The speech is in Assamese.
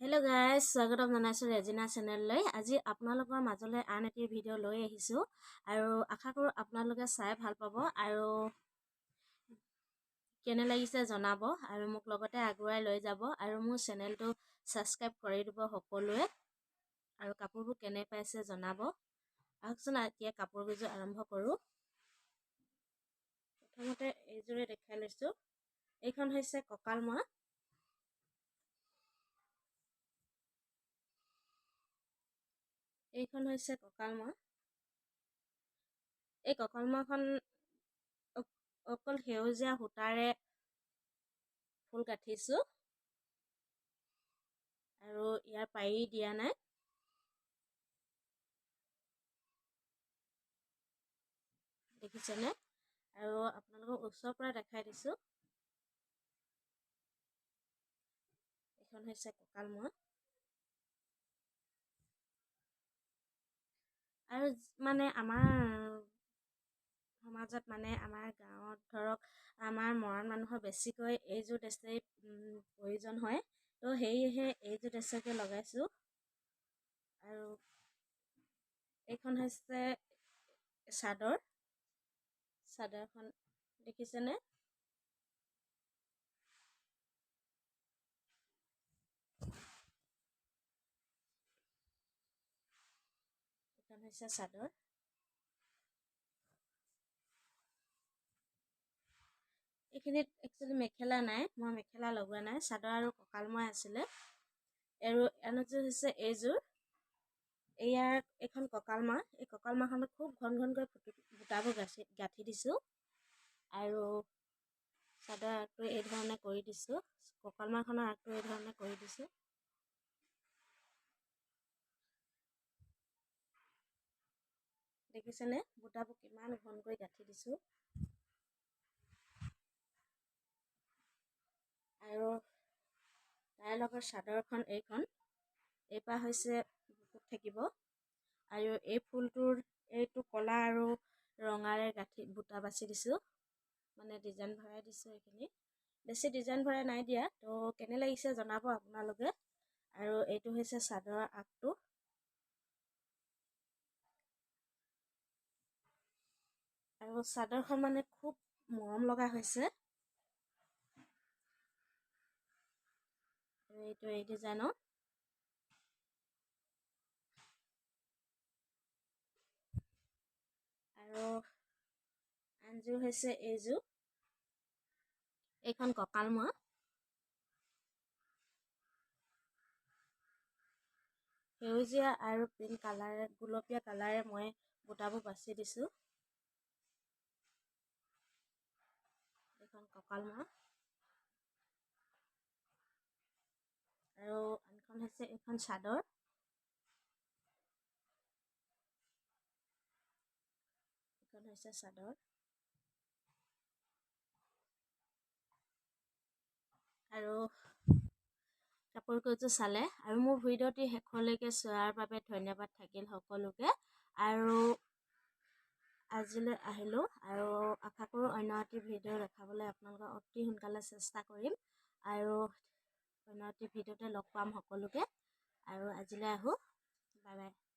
হেল্ল' গাইজ, স্বাগতম জনাইছোঁ ৰেজিনা চেনেললৈ। আজি আপোনালোকৰ মাজলৈ আন এটি ভিডিঅ' লৈ আহিছোঁ আৰু আশা কৰোঁ আপোনালোকে চাই ভাল পাব আৰু কেনে লাগিছে জনাব আৰু মোক লগতে আগুৱাই লৈ যাব আৰু মোৰ চেনেলটো ছাবস্ক্ৰাইব কৰি দিব সকলোৱে আৰু কাপোৰবোৰ কেনে পাইছে জনাব। আহকচোন এতিয়া কাপোৰ কেইযোৰ আৰম্ভ কৰোঁ। প্ৰথমতে এইযোৰে দেখাই লৈছোঁ। এইখন হৈছে কঁকালমৰা। এইখন হৈছে কঁকালমৰা। এই কঁকালমৰাখন অকল সেউজীয়া সূতাৰে ফুল গাঁঠিছোঁ আৰু ইয়াৰ পাৰি দিয়া নাই। দেখিছেনে? আৰু আপোনালোকক ওচৰৰ পৰা দেখাই দিছোঁ। এইখন হৈছে কঁকালমৰা। আৰু মানে আমাৰ সমাজত আমাৰ গাঁৱত ধৰক আমাৰ মৰাণ মানুহৰ বেছিকৈ এইযোৰ ড্ৰেছেই প্ৰয়োজন হয়, তো সেয়েহে এইযোৰ ড্ৰেছকে লগাইছোঁ। আৰু এইখন হৈছে চাদৰখন দেখিছেনে? এইখন হৈছে চাদৰ। এইখিনিত একচুৱেলি মেখেলা নাই, মই মেখেলা লগোৱা নাই, চাদৰ আৰু কঁকালমৰা আছিলে। আৰু এনযোৰ হৈছে এইযোৰ। এইখন কঁকালমৰা। এই কঁকালমৰাখনত খুব ঘনকৈ বুটাবোৰ গাঁঠি দিছোঁ আৰু চাদৰ আগটো এই ধৰণে কৰি দিছোঁ। কঁকালমৰাখনৰ আগটো এই ধৰণে কৰি দিছোঁ। দেখিছেনে বুটাবোৰ কিমান ঘনকৈ গাঁঠি দিছোঁ। আৰু তাৰ লগত চাদৰখন এইপাহ হৈছে বুকুত থাকিব আৰু এই ফুলটোৰ এইটো ক'লা আৰু ৰঙাৰে বুটা বাছি দিছোঁ, মানে ডিজাইন ভৰাই দিছোঁ। এইখিনি বেছি ডিজাইন ভৰাই নাই দিয়া, তো কেনে লাগিছে জনাব আপোনালোকে। আৰু এইটো হৈছে চাদৰৰ আগটো। আৰু চাদৰখন মানে খুব মৰম লগা হৈছে। এইটো এই ডিজাইনৰ। আৰু আনযোৰ হৈছে এইযোৰ। এইখন কঁকালমৰা। সেউজীয়া আৰু পিংক কালাৰে, গুলপীয়া কালাৰে মই বুটাবোৰ বাছি দিছোঁ। এইখন কঁকালমৰা। আৰু আনখন হৈছে এইখন চাদৰ। এইখন হৈছে চাদৰ। আৰু কাপোৰ কেইযোৰ চালে আৰু মোৰ ভিডিঅ'টি শেষলৈকে চোৱাৰ বাবে ধন্যবাদ থাকিল সকলোকে। আৰু আজিলৈ আহিলোঁ আৰু আশা কৰোঁ অন্য এটি ভিডিঅ' দেখাবলৈ আপোনালোকক অতি সোনকালে চেষ্টা কৰিম আৰু অন্য এটি ভিডিঅ'তে লগ পাম সকলোকে। আৰু আজিলৈ আহোঁ, বাই বাই।